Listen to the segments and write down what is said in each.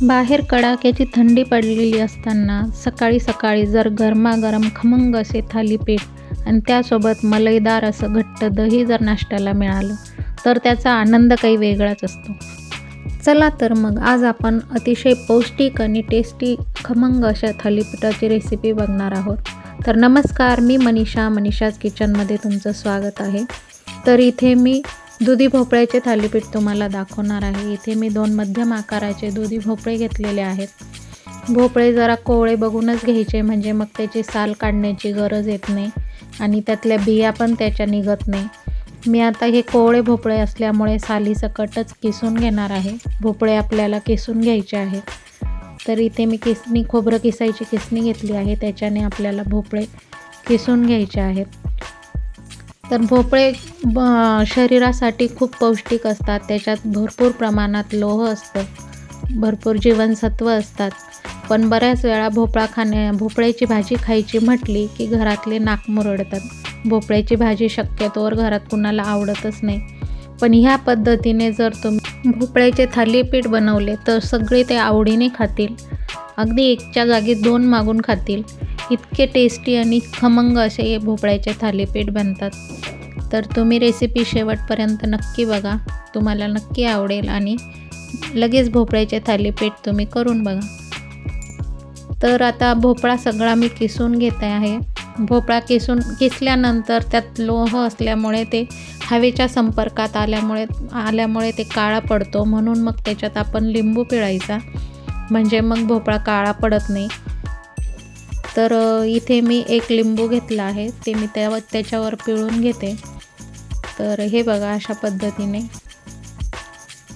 बाहेर कडाक्याची थंडी पडलेली असताना सकाळी सकाळी जर गरमागरम खमंग असे थालीपीठ आणि त्यासोबत मलईदार असं घट्ट दही जर नाश्त्याला मिळालं तर त्याचा आनंद काही वेगळाच असतो. चला तर मग आज आपण अतिशय पौष्टिक आणि टेस्टी खमंग अशा थालीपीठाची रेसिपी बघणार आहोत. तर नमस्कार, मी मनीषाज किचनमध्ये तुमचं स्वागत आहे. तर इथे मी दुधी भोपळ्याचे थालीपीठ तुम्हाला दाखवणार आहे. इथे मी 2 मध्यम आकाराचे दुधी भोपळे घेतलेले आहेत. भोपळे जरा कोवळे बघूनच घ्यायचे, म्हणजे मग त्याची साल काढण्याची गरज येत नाही आणि त्यातल्या बिया पण त्याच्या निघत नाही. मी आता हे कोवळे भोपळे असल्यामुळे सालीसकटच किसून घेणार आहे. भोपळे आपल्याला किसून घ्यायचे आहेत. तर इथे मी खोबरं किसायची किसणी घेतली आहे, त्याच्याने आपल्याला भोपळे किसून घ्यायचे आहेत. तर भोपळे शरीरासाठी खूप पौष्टिक असतात. त्याच्यात भरपूर प्रमाणात लोह असतं, भरपूर जीवनसत्व असतात. पण बऱ्याच वेळा भोपळ्याची भाजी खायची म्हटली की घरातले नाक मुरडतात. भोपळ्याची भाजी शक्यतोवर घरात कुणाला आवडतच नाही. पण ह्या पद्धतीने जर तुम्ही भोपळ्याचे थालीपीठ बनवले तर सगळे ते आवडीने खातील. अगदी एकच्या जागी 2 मागून खातील. इतके टेस्टी आणि खमंग असे हे भोपळ्याचे थालीपीठ बनतात. तर तुम्ही रेसिपी शेवटपर्यंत नक्की बघा, तुम्हाला नक्की आवडेल आणि लगेच भोपळ्याचे थालीपीठ तुम्ही करून बघा. तर आता भोपळा सगळा मी किसून घेते आहे. भोपळा किसल्यानंतर त्यात लोह असल्यामुळे ते हवेच्या संपर्कात आल्यामुळे ते काळा पडतो. म्हणून मग त्याच्यात आपण लिंबू पिळायचा, म्हणजे मग भोपळा काळा पडत नाही. तर इथे मी 1 लिंबू घेतला आहे, ते मी त्याच्यावर पिळून घेते. तर हे बघा अशा पद्धतीने.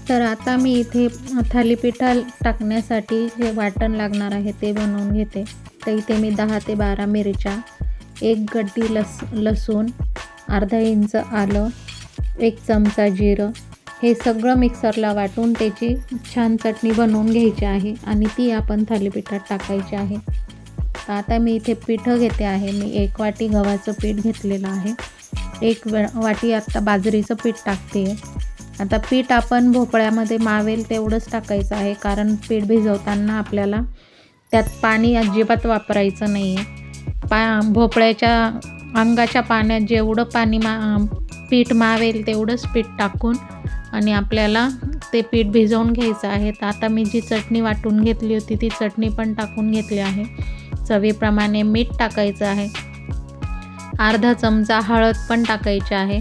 तर आता मी इथे थालीपीठा टाकण्यासाठी जे वाटण लागणार आहे ते बनवून घेते. तर इथे मी 10 ते 12 मिरच्या, 1 गड्डी लसूण, अर्धा इंच आलं, 1 चमचा जिरं, हे सगळं मिक्सरला वाटून त्याची छान चटणी बनवून घ्यायची आहे आणि ती आपण थालीपीठात टाकायची आहे. तर आता मी इथे पिठं घेते आहे. मी 1 वाटी गव्हाचं पीठ घेतलेलं आहे. 1 वाटी आत्ता बाजरीचं पीठ टाकते आहे. आता पीठ आपण भोपळ्यामध्ये मावेल तेवढंच टाकायचं आहे, कारण पीठ भिजवताना आपल्याला त्यात पाणी अजिबात वापरायचं नाही आहे. भोपळ्याच्या अंगाच्या पाण्यात जेवढं पीठ मावेल तेवढंच पीठ टाकून आणि आपल्याला ते पीठ भिजवून घ्यायचं आहे. तर आता मी जी चटणी वाटून घेतली होती ती चटणी पण टाकून घेतली आहे. चवीप्रमाणे मीठ टाकायचं आहे. अर्धा चमचा हळद पण टाकायची आहे.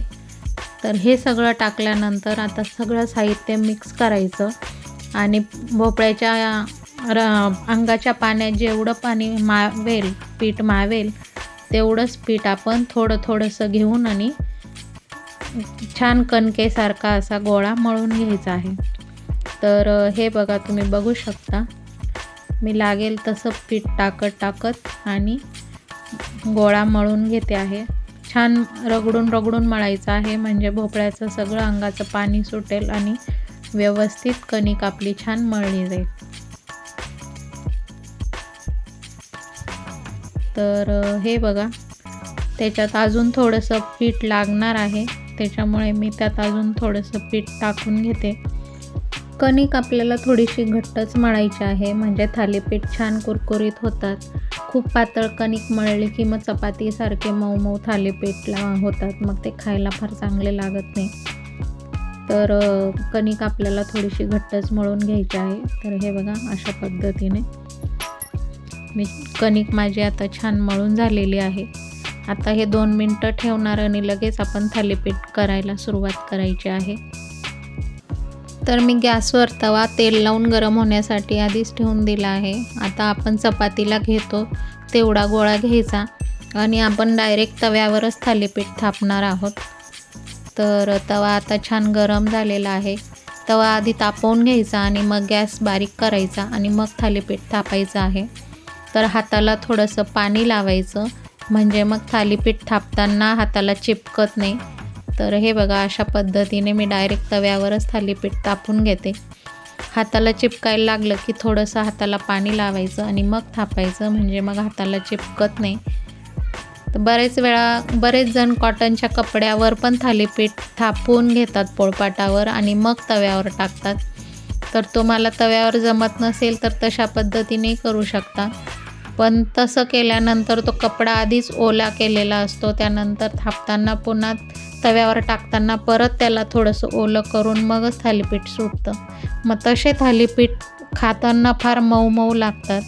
तर हे सगळं टाकल्यानंतर आता सगळं साहित्य मिक्स करायचं आणि भोपळ्याच्या अंगाच्या पाण्यात जेवढं पाणी पीठ मावेल तेवढंच पीठ आपण थोडंसं घेऊन आणि छान कणकेसारखा असा गोळा मळून घ्यायचा आहे. तर हे बघा, तुम्ही बघू शकता मी लागेल तसं पीठ टाकत आणि गोळा मळून घेते आहे. छान रगडून मळायचं आहे, म्हणजे भोपळ्याचं सगळं अंगाचं पाणी सुटेल आणि व्यवस्थित कणिक आपली छान मळली जाईल. तर हे बघा, त्याच्यात अजून थोडंसं पीठ लागणार आहे, त्याच्यामुळे मी त्यात अजून थोडंसं पीठ टाकून घेते. कणिक आपल्याला थोडीशी घट्टच मळायची आहे, म्हणजे थालीपीठ छान कुरकुरीत होतात. खूप पातळ कणिक मळली की मग चपातीसारखे मऊ थालीपीठला होतात, मग ते खायला फार चांगले लागत नाही. तर कणिक आपल्याला थोडीशी घट्टच मळून घ्यायची आहे. तर हे बघा अशा पद्धतीने कणिक माझी आता छान मळून झालेली आहे. आता हे 2 मिनटं ठेवणार आणि लगेच आपण थालीपीठ करायला सुरुवात करायची आहे. तर मी गॅसवर तवा तेल लावून गरम होण्यासाठी आधीच ठेवून दिला आहे. आता आपण चपातीला घेतो तेवढा गोळा घ्यायचा आणि आपण डायरेक्ट तव्यावरच थालीपीठ थापणार आहोत. तर तवा आता छान गरम झालेला आहे. तवा आधी तापवून घ्यायचा आणि मग गॅस बारीक करायचा आणि मग थालीपीठ थापायचं आहे. तर हाताला थोडंसं पाणी लावायचं, म्हणजे मग थालीपीठ थापताना हाताला चिपकत नाही. तर हे बघा अशा पद्धतीने मी डायरेक्ट तव्यावरच थालीपीठ तापून घेते. हाताला चिपकायला लागलं की थोडंसं हाताला पाणी लावायचं आणि मग थापायचं, म्हणजे मग हाताला चिपकत नाही. तर बरेच जण कॉटनच्या कपड्यावर पण थालीपीठ थापून घेतात पोळपाटावर आणि मग तव्यावर टाकतात. तर तुम्हाला तव्यावर जमत नसेल तर तशा पद्धतीने करू शकता. पण तसं केल्यानंतर तो कपडा आधीच ओला केलेला असतो, त्यानंतर थापताना पुन्हा तव्यावर टाकताना परत त्याला थोडंसं ओलं करून मगच थालीपीठ सुटतं. मग तसे थालीपीठ खाताना फार मऊ मऊ लागतात.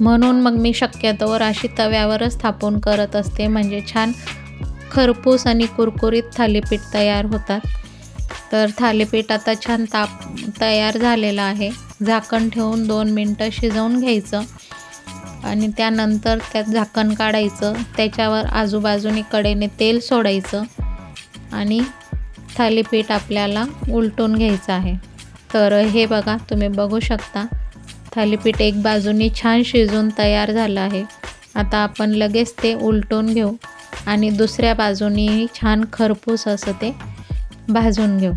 म्हणून मग मी शक्यतोवर अशी तव्यावरच थापून करत असते, म्हणजे छान खरपूस आणि कुरकुरीत थालीपीठ तयार होतात. तर थालीपीठ आता छान तयार झालेलं आहे. झाकण ठेवून 2 मिनटं शिजवून घ्यायचं आणि त्यानंतर त्यात झाकण काढायचं. त्याच्यावर आजूबाजूने कडेने तेल सोडायचं आणि थालीपीठ आपल्याला उलटून घ्यायचं आहे. तर हे बघा, तुम्ही बघू शकता थालीपीठ एक बाजूनी छान शिजून तयार झालं आहे. आता आपण लगेच ते उलटून घेऊ आणि दुसऱ्या बाजूनी छान खरपूस असं ते भाजून घेऊ.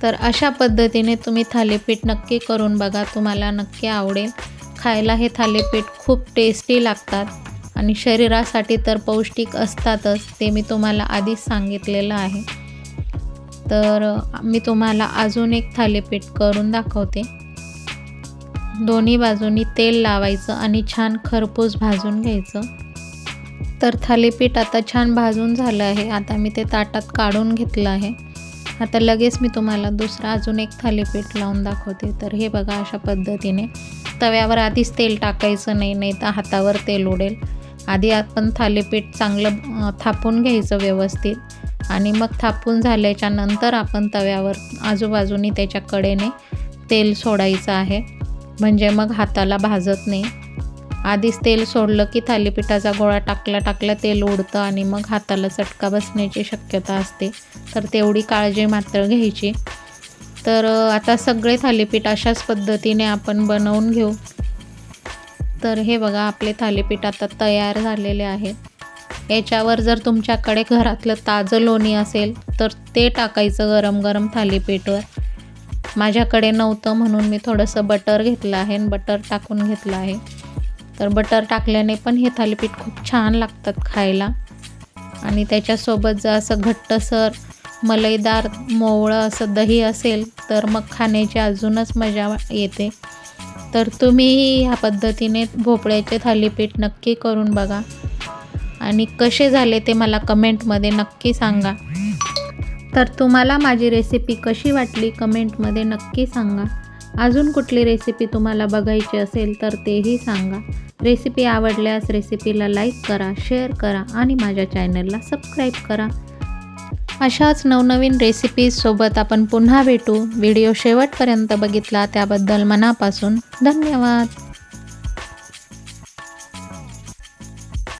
तर अशा पद्धतीने तुम्ही थालीपीठ नक्की करून बघा, तुम्हाला नक्की आवडेल. खायला हे थालीपीठ खूप टेस्टी लागतात आणि शरीरासाठी तर पौष्टिक असतातच, ते मी तुम्हाला आधीच सांगितलेलं आहे. तर मी तुम्हाला अजून एक थालीपीठ करून दाखवते. दोन्ही बाजूनी तेल लावायचं आणि छान खरपूस भाजून घ्यायचं. तर थालीपीठ आता छान भाजून झालं आहे. आता मी ते ताटात काढून घेतलं आहे. आता लगेच मी तुम्हाला अजून एक थालीपीठ लावून दाखवते. तर हे बघा, अशा पद्धतीने तव्यावर आधीच तेल टाकायचं नाही, नाही तर हातावर तेल उडेल. आधी आपण थालीपीठ चांगलं थापून घ्यायचं व्यवस्थित आणि मग थापून झाल्याच्या नंतर आपण तव्यावर आजूबाजूनी त्याच्या कडेने तेल सोडायचं आहे, म्हणजे मग हाताला भाजत नाही. आधीच तेल सोडलं की थालीपीठाचा गोळा टाकला तेल उडतं आणि मग हाताला चटका बसण्याची शक्यता असते. तर तेवढी काळजी मात्र घ्यायची. तर आता सगळे थालीपीठ अशाच पद्धतीने आपण बनवून घेऊ. तर हे बघा, आपले थालीपीठ आता तयार झालेले आहेत. याच्यावर जर तुमच्याकडे घरातलं ताजं लोणी असेल तर ते टाकायचं गरम गरम थालीपीठवर. माझ्याकडे नव्हतं म्हणून मी थोडंसं बटर घेतलं आहे आणि बटर टाकून घेतलं आहे. तर बटर टाकल्याने पण हे थालीपीठ खूप छान लागतात खायला आणि त्याच्यासोबत जर असं घट्टसर मलईदार मोवळं असं दही असेल तर मग खाण्याची अजूनच मजा येते. तर तुम्हीही ह्या पद्धतीने भोपळ्याचे थालीपीठ नक्की करून बघा आणि कसे झाले ते मला कमेंटमध्ये नक्की सांगा. तर तुम्हाला माझी रेसिपी कशी वाटली कमेंटमध्ये नक्की सांगा. अजून कुठली रेसिपी तुम्हाला बघायची असेल तर तेही सांगा. रेसिपी आवडल्यास रेसिपीला लाईक करा, शेअर करा आणि माझ्या चॅनलला सबस्क्राईब करा. अशाच नवनवीन रेसिपीजसोबत आपण पुन्हा भेटू. व्हिडिओ शेवटपर्यंत बघितला त्याबद्दल मनापासून धन्यवाद.